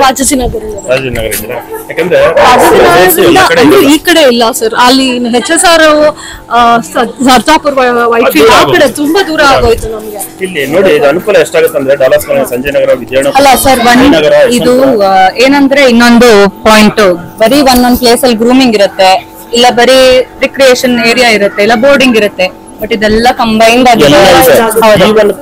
ರಾಜಾಜಿನಗರ ಯಾಕಂದ್ರೆ ಈ ಕಡೆ ಇಲ್ಲ ಸರ್, ಅಲ್ಲಿ HSR ಸರ್ಜಾಪುರ್ ವೈಟ್ಫೀಲ್ಡ್ ಆ ಕಡೆ ತುಂಬಾ ದೂರ ಆಗೋಯ್ತು ನಮ್ಗೆ. ಇಲ್ಲಿ ನೋಡಿ ಇದು ಅನುಕೂಲ ಎಷ್ಟಾಗುತ್ತೆ ಅಂದ್ರೆ ಡಾಲರ್ಸ್ ಸಂಜಯ್ ನಗರ, ವಿಜಯನಗರ ಅಲ್ಲ ಸರ್, ಇದು ಏನಂದ್ರೆ ಇನ್ನೊಂದು ಪಾಯಿಂಟ್, ಬರೀ ಒಂದೊಂದ್ ಪ್ಲೇಸ್ ಅಲ್ಲಿ ಗ್ರೂಮಿಂಗ್ ಇರುತ್ತೆ, ಇಲ್ಲ ಬರೀ ರಿಕ್ರಿಯೇಷನ್ ಏರಿಯಾ ಇರುತ್ತೆ, ಇಲ್ಲ ಬೋರ್ಡಿಂಗ್ ಇರುತ್ತೆ. ಬಟ್ ಇದೆಲ್ಲ ಕಂಬೈನ್ಡ್ ಆಗಿದೆ.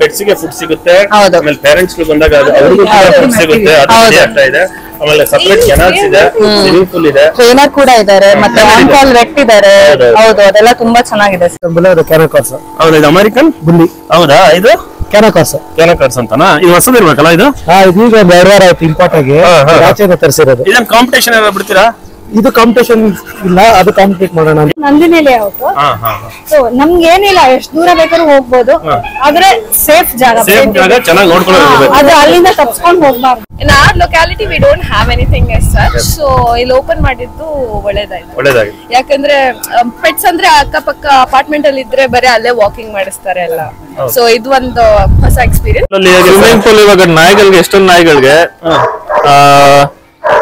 ಪೆಟ್ಸ್ ಗೆ ಫುಡ್ ಸಿಗುತ್ತೆ, ಆಮೇಲೆ ಪೇರೆಂಟ್ಸ್ ಬಂದಾಗ ಅವ್ರಿಗೂ ಫುಡ್ ಸಿಗುತ್ತೆ, ಅದು ಆಗ್ತಾ ಇದೆ. ಆಮೇಲೆ ಸಪರೇಟ್ ಕೆನಾಲ್ಸ್ ಇದೆ, ಸ್ವಿಮ್ಮಿಂಗ್ ಪೂಲ್ ಇದೆ, ಟ್ರೈನರ್ ಕೂಡ ಇದ್ದಾರೆ, ಮತ್ತೆ ಆನ್ ಕಾಲ್ ವೆಟ್ ಇದ್ದಾರೆ. ಹೌದು, ಅದೆಲ್ಲ ತುಂಬಾ ಚೆನ್ನಾಗಿದೆ. ಹೌದಾ, ಇದು ಅಮೆರಿಕನ್ ಬುಲ್ಲಿ. ಹೌದಾ, ಇದು ಕ್ಯಾನಕಾರ್ಸ್ ಅಂತನಾ? ಇದು ಹೊಸದಿರ್ಬೇಕಲ್ಲ ಇದು? ಇದೀಗ 2 ವಾರ ಆಯ್ತು ಇಂಪೋರ್ಟ್ ಆಗಿ, ಆಚೆಯಿಂದ ತರಿಸಿರೋದು. ಇದನ್ನ ಕಾಂಪಿಟೇಷನ್ ಏನಾದ್ರು ಬಿಡ್ತೀರಾ? ಇದು ಕಾಂಪಿಟೇಷನ್ ಇಲ್ಲ, ಅದು ಕಾಂಪಿಟೇಟ್ ಮಾಡೋಣ. ನಂದಿನಿಲೆ ಸೊ ನಮ್ಗೆ ಏನಿಲ್ಲ, ಎಷ್ಟು ದೂರ ಬೇಕಾದ್ರೂ ಹೋಗ್ಬೋದು, ಆದ್ರೆ ಸೇಫ್ ಜಾಗ, ಚೆನ್ನಾಗಿ ನೋಡ್ಕೊಳ್ಳೋದು. ಆದ್ರೆ ಅಲ್ಲಿಂದ ತಪ್ಸ್ಕೊಂಡು ಹೋಗ್ಬಾರ್ದು. In our locality we don't have anything as such, so ಇಲ್ಲಿ ಓಪನ್ ಮಾಡಿದ್ದು ಒಳ್ಳೇದಾಯ್ತು. ಯಾಕಂದ್ರೆ ಪೆಟ್ಸ್ ಅಂದ್ರೆ ಅಕ್ಕಪಕ್ಕ ಅಪಾರ್ಟ್ಮೆಂಟ್ ಅಲ್ಲಿ ಇದ್ರೆ ಬರೀ ಅಲ್ಲೇ ವಾಕಿಂಗ್ ಮಾಡಿಸ್ತಾರೆ ಎಲ್ಲ, ಸೊ ಇದು ಒಂದು ಹೊಸ ಎಕ್ಸ್ಪೀರಿಯನ್ಸ್. ಸ್ವಿಮ್ಮಿಂಗ್ ಪೂಲ್ ಇವಾಗ ನಾಯಿಗಳಿಗೆ, ಎಷ್ಟೊಂದು ನಾಯಿಗಳಿಗೆ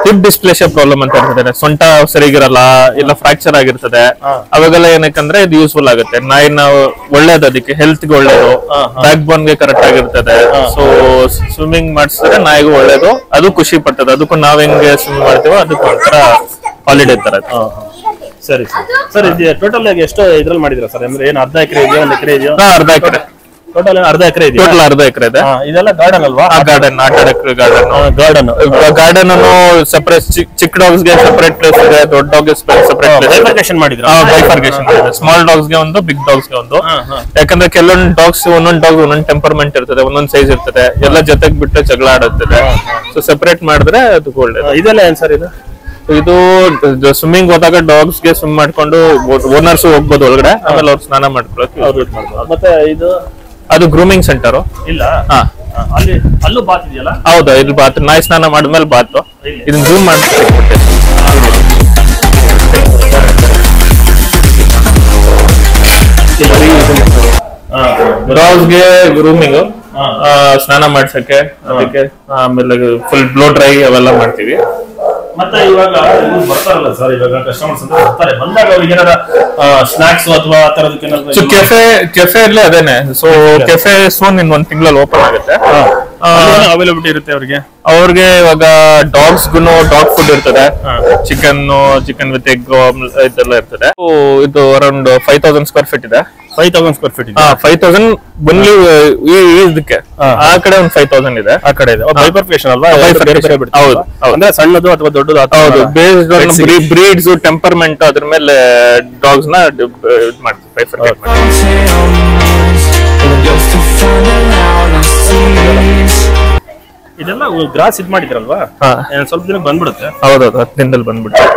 ಹಿಪ್ ಡಿಸ್ಪ್ಲೇಷಿಯಾ ಪ್ರಾಬ್ಲಮ್ ಅಂತ ಇರ್ತದೆ, ಸೊಂಟ ಸರಿಗಿರಲ್ಲ, ಇಲ್ಲ ಫ್ರಾಕ್ಚರ್ ಆಗಿರ್ತದೆ. ಅವಾಗೆಲ್ಲ ಏನಕ್ಕಂದ್ರೆ ಇದು ಯೂಸ್ಫುಲ್ ಆಗುತ್ತೆ. ನಾಯಿನ ಒಳ್ಳೇದು, ಅದಕ್ಕೆ ಹೆಲ್ತ್ ಗೆ ಒಳ್ಳೇದು, ಬ್ಯಾಕ್ ಬೋನ್ ಗೆ ಕರೆಕ್ಟ್ ಆಗಿರ್ತದೆ. ಸೊ ಸ್ವಿಮ್ಮಿಂಗ್ ಮಾಡಿಸಿದ್ರೆ ನಾಯಿಗೂ ಒಳ್ಳೇದು, ಅದು ಖುಷಿ ಪಡ್ತದೆ. ಅದಕ್ಕೂ ನಾವ್ ಹೆಂಗೆ ಸ್ವಿಮ್ ಮಾಡ್ತೀವೋ ಅದಕ್ಕೂ ಒಂಥರ ಹಾಲಿಡೇ ತರ. ಸರಿ ಸರ್, ಇದು ಟೋಟಲ್ ಆಗಿ ಎಷ್ಟು ಇದ್ರಲ್ಲಿ ಮಾಡಿದಿರಾ ಸರ್? ಅಂದ್ರೆ ಏನು ಅರ್ಧ ಎಕರೆ ಇದೆಯಾ, 1 ಎಕರೆ ಇದೆಯಾ? ಅರ್ಧ ಎಕರೆ. ಟೋಟಲ್ ಅರ್ಧ ಎಕರೆ ಇದೆ. ಟೋಟಲ್ ಅರ್ಧ ಎಕರೆ ಇದೆ. ಇದೆಲ್ಲ ಗಾರ್ಡನ್ ಅಲ್ವಾ? ಗಾರ್ಡನ್, ಆಟ ಆಡಕ್ಕೆ ಗಾರ್ಡನ್ ಸೆಪರೇಟ್, ಚಿಕ್ಕ ಡಾಗ್ಸ್ ಗೆ ಸೆಪರೇಟ್ ಪ್ಲೇಸ್ ಇದೆ, ದೊಡ್ಡ ಡಾಗ್ ಸೆಪರೇಟ್ ಪ್ಲೇಸ್. ಬೈಫರ್ಕೇಶನ್ ಮಾಡಿದ್ರು. ಬೈಫರ್ಕೇಶನ್ ಇದೆ. ಸ್ಮಾಲ್ ಡಾಗ್ಸ್ ಗೆ ಒಂದು, ಬಿಗ್ ಡಾಗ್ಸ್ ಗೆ ಒಂದು. ಯಾಕಂದ್ರೆ ಕೆಲವೊಂದು ಡಾಗ್ಸ್ ಒಂದೊಂದು ಡಾಗ್ ಒಂದೊಂದು ಟೆಂಪರ್ಮೆಂಟ್ ಇರ್ತದೆ, ಒಂದೊಂದು ಸೈಜ್ ಇರ್ತದೆ, ಎಲ್ಲ ಜೊತೆಗೆ ಬಿಟ್ಟು ಜಗಳ ಆಡುತ್ತದೆ. ಸೊ ಸೆಪರೇಟ್ ಮಾಡಿದ್ರೆ ಅದು ಒಳ್ಳೇದು. ಇದೆಲ್ಲ ಏನ್ ಸರ್ ಇದು? ಇದು ಸ್ವಿಮ್ಮಿಂಗ್ ಹೋದಾಗ ಡಾಗ್ಸ್ ಗೆ ಸ್ವಿಮ್ ಮಾಡ್ಕೊಂಡು ಓನರ್ಸ್ ಹೋಗ್ಬೋದು ಒಳಗಡೆ, ಆಮೇಲೆ ಅವ್ರು ಸ್ನಾನ ಮಾಡ್ಕೊಳ್ಳೋಕೆ. ಮತ್ತೆ ಇದು ಅದು ಗ್ರೂಮಿಂಗ್ ಸೆಂಟರ್ ಇಲ್ಲ? ಅಲ್ಲೂ ಬಾತ್ ಇದೆಯಲ್ಲ? ಹೌದಾ, ಇಲ್ಲಿ ಬಾತ್, ನಾಯಿ ಸ್ನಾನ ಮಾಡಿದ್ಮೇಲೆ ಬಾತ್. ಇದನ್ನ ಜೂಮ್ ಮಾಡಿ ಡಾಗ್ಸ್ ಗೆ ಗ್ರೂಮಿಂಗ್, ಸ್ನಾನ ಮಾಡ್ಸಕ್ಕೆ, ಅದಕ್ಕೆ ಆಮೇಲೆ ಫುಲ್ ಬ್ಲೋ ಡ್ರೈ ಅವೆಲ್ಲ ಮಾಡ್ತೀವಿ. ಮತ್ತೆ ಇವಾಗ ಬರ್ತಾರಲ್ಲ ಸರ್, ಇವಾಗ ಕಸ್ಟಮರ್ಸ್ ಅಂತ ಬರ್ತಾರೆ, ಬಂದಾಗ ಅವ್ರಿಗೆ ಏನಾರ ಸ್ನಾಕ್ಸ್ ಅಥವಾ ಆ ತರದಕ್ಕೆ ಕೆಫೆ ಇರ್ಲಿ ಅದೇನೆ. ಸೊ ಕೆಫೆ ಸೋನ್ ಇನ್ 1 ತಿಂಗಳಲ್ಲಿ ಓಪನ್ ಆಗುತ್ತೆ. ಅವೈಲಬಿಲಿಟಿ ಇರುತ್ತೆ ಅವ್ರಿಗೆ ಇವಾಗ ಡಾಗ್ಸ್ ಗುನು ಡಾಗ್ ಫುಡ್ ಇರ್ತದೆ, ಚಿಕನ್ ವಿತ್ ಎಗ್ ಇದೆಲ್ಲ ಇರ್ತದೆ. ಇದು ಅರೌಂಡ್ 5000 ಸ್ಕ್ವೇರ್ ಫೀಟ್ ಇದೆ. 5000 ಸ್ಕ್ವೇರ್ ಫೀಟ್ ಇದೆ. 5000 ಬಂದ್ಲಿ ಇದಕ್ಕೆ. ಆ ಕಡೆ ಒಂದು 5000 ಇದೆ, ಆ ಕಡೆ ಇದೆ. ಬೈಫರ್ಕೇಶನ್ ಅಲ್ವಾ? ಹೌದು, ಅಂದ್ರೆ ಸಣ್ಣದು ಅಥವಾ ದೊಡ್ಡದು? ಹೌದು, ಬೇಸ್ಡ್ ಆನ್ ಬ್ರೀಡ್ಸ್, ಟೆಂಪರ್ಮೆಂಟ್, ಅದ್ರ ಮೇಲೆ ಡಾಗ್ಸ್ ನ ಮಾಡ್ತೀವಿ, ಬೈಫರ್ಕೇಟ್ ಮಾಡ್ತೀವಿ. ಇದೆಲ್ಲ ಗ್ರಾಸ್ ಇದ್ ಮಾಡಿದ್ರಲ್ವಾ? ಸ್ವಲ್ಪ ದಿನ ಬಂದ್ಬಿಡುತ್ತೆ. ಹೌದೌದು, 10 ದಿನದಲ್ಲಿ ಬಂದ್ಬಿಡುತ್ತೆ.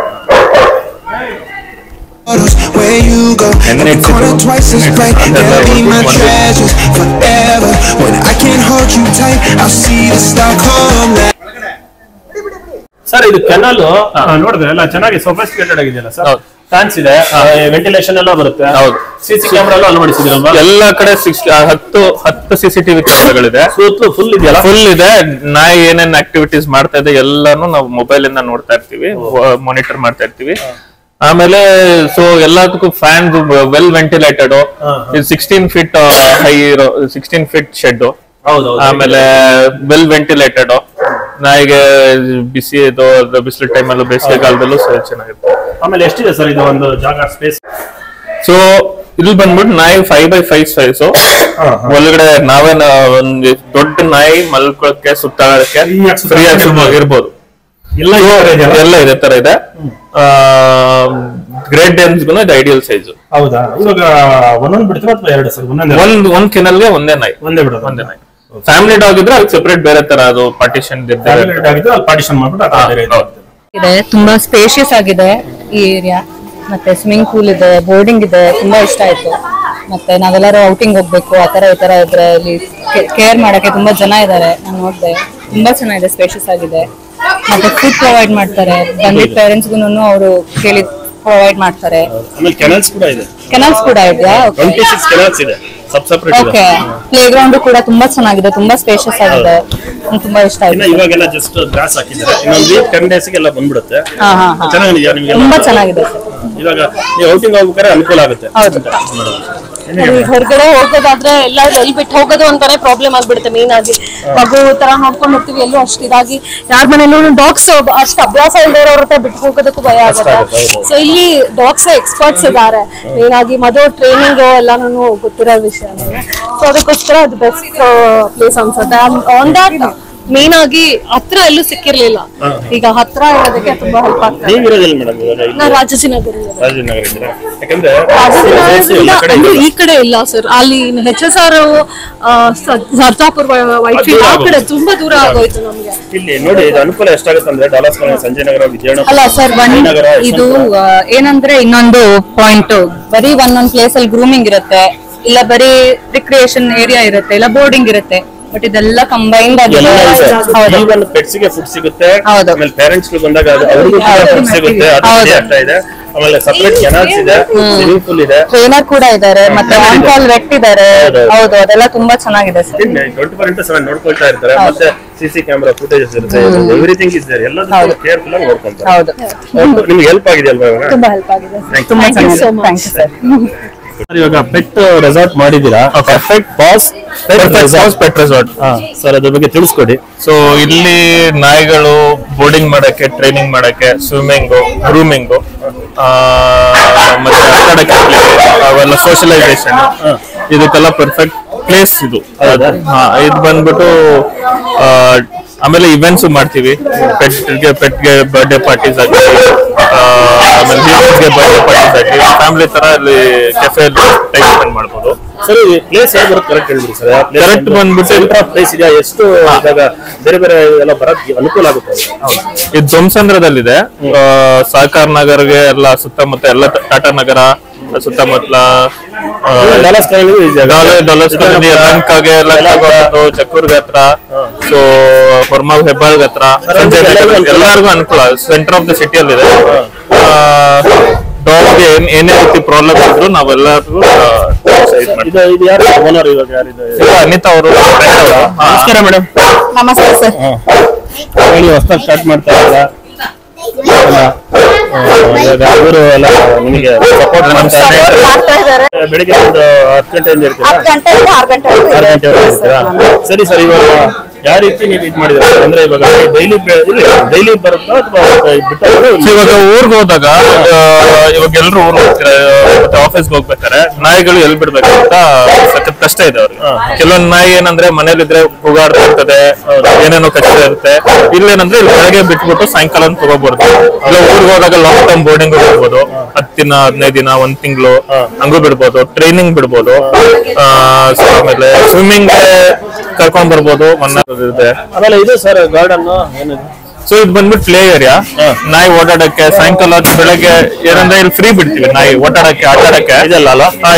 Where you go, every corner twice as bright. They'll be my treasures forever. When I can't hold you tight, I'll see the Stockholm light. Sir, ಇದು ಕೆನಾಲ್ ನೋಡಿದ್ರೆ ಎಲ್ಲ ಚೆನ್ನಾಗಿ ಸೊಫಿಸ್ಟಿಕೇಟೆಡ್ ಆಗಿದೆಯಲ್ಲ ಸರ್? ಫ್ಯಾನ್ಸ್ ಇದೆ, ವೆಂಟಿಲೇಷನ್ ಎಲ್ಲ ಬರುತ್ತೆ. ಹೌದು, ಸಿಸಿ ಕ್ಯಾಮೆರಾ ಎಲ್ಲ ಅಳವಡಿಸಿದ್ರಲ್ವಾ? ಎಲ್ಲ ಕಡೆ 10 CCTV ಕ್ಯಾಮೆರಾಗಳಿದೆ. ಫುಲ್ ಇದೆಯಲ್ಲ? ಫುಲ್ ಇದೆ. ನಾಯಿ ಏನೇನ್ ಆಕ್ಟಿವಿಟೀಸ್ ಮಾಡ್ತಾ ಇದೆ ಎಲ್ಲಾನು ನಾವು ಮೊಬೈಲ್ ಇಂದ ನೋಡ್ತಾ ಇರ್ತೀವಿ, ಮಾನಿಟರ್ ಮಾಡ್ತಾ ಇರ್ತೀವಿ. ಆಮೇಲೆ ಸೊ ಎಲ್ಲದಕ್ಕೂ fan well ventilated, 16 feet high ಇರೋ 16 ಫೀಟ್ ಶೆಡ್. ಆಮೇಲೆ ವೆಲ್ ವೆಂಟಿಲೇಟೆಡ್. ನಾಯಿಗೆ ಬಿಸಿ ಇದು ಬಿಸಿಲು ಟೈಮಲ್ಲೂ, ಬೇಸಿಗೆ ಕಾಲದಲ್ಲೂ ಚೆನ್ನಾಗಿರುತ್ತೆ. ಆಮೇಲೆ ಎಷ್ಟಿದೆ ಸರ್ ಇದು ಒಂದು ಜಾಗ, ಸ್ಪೇಸ್? ಸೊ ಇಲ್ಲಿ ಬಂದ್ಬಿಟ್ಟು ನಾಯಿ 5x5 ಸೈಜು. ಒಳಗಡೆ ನಾವೇ ಒಂದು ದೊಡ್ಡ ನಾಯಿ ಮಲ್ಕೊಳಕ್ಕೆ, ಸುತ್ತಾಡಕ್ಕೆ ಫ್ರೀ ಆಗಿ ಇರ್ಬೋದು. ಎಲ್ಲ ಇದೇ ತರ ಇದೆ. ಗ್ರೇಟ್ ಡೇನ್ಸ್ ಗೂ ಇದು ಐಡಿಯಲ್ ಸೈಜ್. ಹೌದಾ? ಇವಾಗ ಒಂದೊಂದು ಬಿಡ್ತೀರಾ ಅಥವಾ ಎರಡು ಸರ್? ಒಂದ್ ಕೆನಲ್ಗೆ ಒಂದೇ ನಾಯಿ. ಒಂದೇ ನಾಯಿ. ಫ್ಯಾಮಿಲಿ ಡಾಗ್ ಇದ್ರೆ ಅದಕ್ಕೆ ಸೆಪರೇಟ್ ಬೇರೆ ತರ ಅದು ಪಾರ್ಟಿಷನ್ ಪಾರ್ಟಿಷನ್ ಮಾಡ್ಬಿಟ್ಟು ಇದೆ. ತುಂಬಾ ಸ್ಪೇಷಿಯಸ್ ಆಗಿದೆ ಈ ಏರಿಯಾ. ಮತ್ತೆ ಸ್ವಿಮ್ಮಿಂಗ್ ಪೂಲ್ ಇದೆ, ಬೋರ್ಡಿಂಗ್ ಇದೆ, ತುಂಬಾ ಇಷ್ಟ ಆಯ್ತು. ಮತ್ತೆ ನಾವೆಲ್ಲರೂ ಔಟಿಂಗ್ ಹೋಗ್ಬೇಕು ಆತರ ಈ ತರ ಇದ್ರೆ ಇಲ್ಲಿ ಕೇರ್ ಮಾಡಕ್ಕೆ ತುಂಬಾ ಜನ ಇದ್ದಾರೆ. ನಾನು ನೋಡಿದೆ, ತುಂಬಾ ಚೆನ್ನಾಗಿದೆ, ಸ್ಪೇಷಿಯಸ್ ಆಗಿದೆ. ಮತ್ತೆ ಫುಡ್ ಪ್ರೊವೈಡ್ ಮಾಡ್ತಾರೆ, ಬಂದಿದ್ದ ಪೇರೆಂಟ್ಸ್ಗೂ ಅವರು ಕೇಳಿ ಪ್ರೊವೈಡ್ ಮಾಡ್ತಾರೆ. ಕೆನಲ್ಸ್ ಕೂಡ ಇದೆ. ಕೆನಲ್ಸ್ ಕೂಡ ಇದೆಯಾ? 26 ಕೆನಲ್ಸ್ ಇದೆ, ಸಬ್ ಸೆಪರೇಟ್ ಇದೆ. ಓಕೆ, ಪ್ಲೇ ಗ್ರೌಂಡ್ ಕೂಡ ತುಂಬಾ ಚೆನ್ನಾಗಿದೆ, ತುಂಬಾ ಸ್ಪೇಷಿಯಸ್ ಆಗಿದೆ, ತುಂಬಾ ಇಷ್ಟ ಆಯ್ತು. ಇವಾಗೆಲ್ಲ ಜಸ್ಟ್ ಗ್ರಾಸ್ ಹಾಕಿದ್ದಾರೆ, ಇನ್ನೊಂದು ವೀಕ್ 10 days ಗೆಲ್ಲ ಬಂದ್ಬಿಡುತ್ತೆ. ಚೆನ್ನಾಗಿದೆಯಾ ನಿಮಗೆ? ತುಂಬಾ ಚೆನ್ನಾಗಿದೆ. ಇವಾಗ ನೀವು ಔಟಿಂಗ್ ಹೋಗ್ಬೇಕಾದ್ರೆ ಅನುಕೂಲ ಆಗುತ್ತೆ. ಹೊರಗಡೆ ಹೋಗೋದಾದ್ರೆ ಎಲ್ಲಾದ್ರೂ ಎಲ್ಲಿ ಬಿಟ್ಟು ಹೋಗೋದು ಅಂತಾನೆ ಪ್ರಾಬ್ಲಮ್ ಆಗ್ಬಿಡುತ್ತೆ. ಮೇನ್ ಆಗಿ ಮಗು ತರ ನೋಡ್ಕೊಂಡು ಹೋಗ್ತೀವಿ, ಎಲ್ಲೂ ಅಷ್ಟು ಇದಾಗಿ ಯಾರ ಮನೇಲೂ ಡಾಗ್ಸ್ ಅಷ್ಟು ಅಭ್ಯಾಸ ಇಲ್ದಿರೋರ ಹತ್ರ ಬಿಟ್ಟು ಹೋಗೋದಕ್ಕೂ ಭಯ ಆಗುತ್ತೆ. ಸೊ ಇಲ್ಲಿ ಡಾಗ್ಸ್ ಎಕ್ಸ್ಪರ್ಟ್ಸ್ ಇದ್ದಾರೆ, ಮೇನ್ ಆಗಿ ಮದುವೆ ಟ್ರೈನಿಂಗ್ ಎಲ್ಲಾನು ಗೊತ್ತಿರೋ ವಿಷಯ. ಸೊ ಅದಕ್ಕೋಸ್ಕರ ಅದು ಬೆಸ್ಟ್ ಪ್ಲೇಸ್ ಅನ್ಸುತ್ತೆ. ಆನ್ ದಟ್ ಮೇನ್ ಆಗಿ ಹತ್ರ ಎಲ್ಲೂ ಸಿಕ್ಕಿರ್ಲಿಲ್ಲ, ಈಗ ಹತ್ರ ಇರೋದಕ್ಕೆ ತುಂಬಾ ಹೆಲ್ಪ್ ಆಗ್ತದೆ. ರಾಜಾಜಿನಗರ ಈ ಕಡೆ ಇಲ್ಲ ಸರ್, ಅಲ್ಲಿ HSR ಸರ್ಜಾಪುರ್ ವೈಟ್ಫೀಲ್ಡ್ ಆ ಕಡೆ ತುಂಬಾ ದೂರ ಆಗೋಯ್ತು ನಮ್ಗೆ. ಇಲ್ಲಿ ನೋಡಿ ಇದು ಅನುಕೂಲ ಎಷ್ಟಾಗುತ್ತೆ ಅಂದ್ರೆ ಡಾಲರ್ಸ್ ಸಂಜಯ್ ನಗರ, ವಿಜಯನಗರ. ಅಲ್ಲ ಸರ್, ಇದು ಏನಂದ್ರೆ ಇನ್ನೊಂದು ಪಾಯಿಂಟ್, ಬರೀ ಒಂದೊಂದ್ ಪ್ಲೇಸ್ ಅಲ್ಲಿ ಗ್ರೂಮಿಂಗ್ ಇರುತ್ತೆ, ಇಲ್ಲ ಬರೀ ರಿಕ್ರಿಯೇಷನ್ ಏರಿಯಾ ಇರುತ್ತೆ, ಇಲ್ಲ ಬೋರ್ಡಿಂಗ್ ಇರುತ್ತೆ. ಬಟ್ ಇದೆಲ್ಲ ಕಂಬೈನ್ಡ್ ಆಗಿ ಪೆಟ್ಸ್ ಗೆ ಫುಡ್ ಸಿಗುತ್ತೆ, ಆಮೇಲೆ ಪೇರೆಂಟ್ಸ್ ಬಂದಾಗ ಅವ್ರಿಗೂ ಫುಡ್ ಸಿಗುತ್ತೆ. ಅದು ಆಗ್ತಾ ಇದೆ. ಆಮೇಲೆ ಸಪರೇಟ್ ಕೆನಲ್ಸ್ ಇದೆ, ಸ್ವಿಮ್ಮಿಂಗ್ ಪೂಲ್ ಇದೆ, ಟ್ರೈನರ್ ಕೂಡ ಇದ್ದಾರೆ, ಮತ್ತೆ ಆನ್ ಕಾಲ್ ವೆಟ್ ಇದ್ದಾರೆ. ಹೌದು, ಅದೆಲ್ಲ ತುಂಬಾ ಚೆನ್ನಾಗಿದೆ ಸರ್. 24/7 ನೋಡ್ಕೊಳ್ತಾ ಇರ್ತಾರೆ. ಮತ್ತೆ CC ಕ್ಯಾಮೆರಾ ಫುಟೇಜಸ್ ಇರುತ್ತೆ, ಎವ್ರಿಥಿಂಗ್ ಇಸ್ ದೇರ್. ಎಲ್ಲದೂ ಕೇರ್ಫುಲ್ ಆಗಿ ನೋಡ್ಕೊಂತಾರೆ. ಹೌದು, ನಿಮ್ಗೆ ಹೆಲ್ಪ್ ಆಗಿದೆ ಅಲ್ವಾ? ತುಂಬಾ ಹೆಲ್ಪ್ ಆಗಿದೆ. Thank you so much sir. ಇವಾಗ ಪೆಟ್ ರೆಸಾರ್ಟ್ ಮಾಡಿದೀರಾ? Perfect paws pet resort sir, ಅದ್ರ ಬಗ್ಗೆ ತಿಳಿಸ್ಕೊಡಿ. ಸೊ ಇಲ್ಲಿ ನಾಯಿಗಳು ಬೋರ್ಡಿಂಗ್ ಮಾಡಕ್ಕೆ, ಟ್ರೈನಿಂಗ್ ಮಾಡಕ್ಕೆ, ಸ್ವಿಮ್ಮಿಂಗು, ಗ್ರೂಮಿಂಗು, ಮತ್ತೆ ಆಟಾಡಕ್ಕೆ, ಅವೆಲ್ಲ ಸೋಷಲೈಸೇಷನ್, ಇದಕ್ಕೆಲ್ಲ ಪರ್ಫೆಕ್ಟ್ ಪ್ಲೇಸ್ ಇದು. ಇದು ಬಂದ್ಬಿಟ್ಟು ಆಮೇಲೆ ಇವೆಂಟ್ಸ್ ಮಾಡ್ತೀವಿ. ಪೆಟ್ಗೆ ಬರ್ಡೇ ಪಾರ್ಟೀಸ್ ಆಗಿ, ಆಮೇಲೆ ಗೆ ಬರ್ಡೇ ಪಾರ್ಟೀಸ್ ಆಗಿ, ಫ್ಯಾಮಿಲಿ ತರ ಅಲ್ಲಿ ಕೆಫೆ ಟೈಮ್ ಸ್ಪೆಂಡ್ ಮಾಡ್ಬೋದು. ಸರ್, ಪ್ಲೇಸ್ ಹೇಗೆ ಬರುತ್ತೆ ಕರೆಕ್ಟ್ ಹೇಳಿದ್ರಿ ಸರ್? ಕರೆಕ್ಟ್ ಬಂದ್ಬಿಟ್ಟು ಪ್ಲೇಸ್ ಇದೆಯಾ? ಎಷ್ಟು ಬೇರೆ ಬೇರೆ ಎಲ್ಲ ಬರೋಕ್ಕೆ ಅನುಕೂಲ ಆಗುತ್ತೆ? ಇದು ಧ್ವಂಸಂದ್ರದಲ್ಲಿದೆ. ಸಹಕಾರ ನಗರ್ಗೆ ಎಲ್ಲ ಸುತ್ತಮುತ್ತ, ಎಲ್ಲ ಟಾಟಾ ನಗರ ಸುತ್ತಮುತ್ತಲ, ಚಕ್ಕೂರ್ಗೆ ಹತ್ರ, ಸೊ ಹೊರ್ಮಾವ್ ಹೆಬ್ಬಾಳ್ಗೆ ಹತ್ರ, ಎಲ್ಲರಿಗೂ ಅನುಕೂಲ. ಸೆಂಟರ್ ಆಫ್ ದ ಸಿಟಿಯಲ್ಲಿದೆ. ಡಾಗ್ಗೆ ಏನೇ ರೀತಿ ಪ್ರಾಬ್ಲಮ್ ಇದ್ರು ನಾವೆಲ್ಲರಿಗೂ ಅನಿತಾ ಅವರು. ನಮಸ್ಕಾರ ಮೇಡಮ್. ನಮಸ್ತೆ ಸರ್. ಹೊಸ ಸ್ಟಾರ್ಟ್ ಮಾಡ್ತಾ ಇದ್ದೀರಾ? ಅವರು ಎಲ್ಲ ನಿಮಗೆ ಸಪೋರ್ಟ್ ಮಾಡ್ತಾ ಇದ್ದಾರೆ. ಬೆಳಿಗ್ಗೆ ಒಂದು 10 ಗಂಟೆಯಿಂದ ಇರ್ತೀರಾ? 6 ಗಂಟೆವರೆಗೆ ಇರ್ತೀರಾ? ಸರಿ ಸರ್, ಇವಾಗ ಯಾವ ರೀತಿ ನೀವು ಇದು ಮಾಡಿದ್ರೆ ಅಂದ್ರೆ ಇವಾಗ ಡೈಲಿ ಬರುತ್ತಾ ಅಥವಾ ಇವಾಗ ಊರ್ಗ್ ಹೋದಾಗ, ಇವಾಗ ಎಲ್ರು ಊರ್ಗ್ ಹೋಗ್ತಾರೆ, ಮತ್ತೆ ಆಫೀಸ್ಗೆ ಹೋಗ್ಬೇಕಾರೆ ನಾಯಿಗಳು ಎಲ್ಲಿ ಬಿಡ್ಬೇಕಂತ ಸಖತ್ ಕಷ್ಟ ಇದೆ ಅವ್ರಿಗೆ. ಕೆಲವೊಂದ್ ನಾಯಿ ಏನಂದ್ರೆ ಮನೇಲಿದ್ರೆ ಉಗಾಡ್ತಾ ಇರ್ತದೆ, ಏನೇನೋ ಕಷ್ಟ ಇರುತ್ತೆ. ಇಲ್ಲೇನಂದ್ರೆ ಇಲ್ಲಿ ಬೆಳಗ್ಗೆ ಬಿಟ್ಬಿಟ್ಟು ಸಾಯಂಕಾಲ ತಗೋಬಾರ್ದು. ಇಲ್ಲ ಊರ್ಗ್ ಹೋದಾಗ ಲಾಂಗ್ ಟರ್ಮ್ ಬೋರ್ಡಿಂಗ್ ಬಿಡ್ಬೋದು, 10 ದಿನ 15 ದಿನ 1 ತಿಂಗಳು ಹಂಗೂ ಬಿಡ್ಬೋದು. ಟ್ರೈನಿಂಗ್ ಬಿಡ್ಬೋದು. ಆಮೇಲೆ ಸ್ವಿಮ್ಮಿಂಗ್ ಕರ್ಕೊಂಡ್ ಬರ್ಬೋದು. ಆಮೇಲೆ ಇದು ಸರ್ ಗಾರ್ಡನ್ ಏನಿದೆ? ಸೊ ಇದು ಬಂದ್ಬಿಟ್ಟು ಪ್ಲೇ ಏರಿಯಾ. ನಾಯಿ ಓಡಾಡಕ್ಕೆ, ಸಾಯಂಕಾಲ ಬೆಳಗ್ಗೆ ಏನಂದ್ರೆ ಇಲ್ಲಿ ಫ್ರೀ ಬಿಡ್ತೀವಿ ನಾಯಿ ಓಡಾಡಕ್ಕೆ, ಆಟಾಡಕ್ಕೆ. ಇದೆಲ್ಲ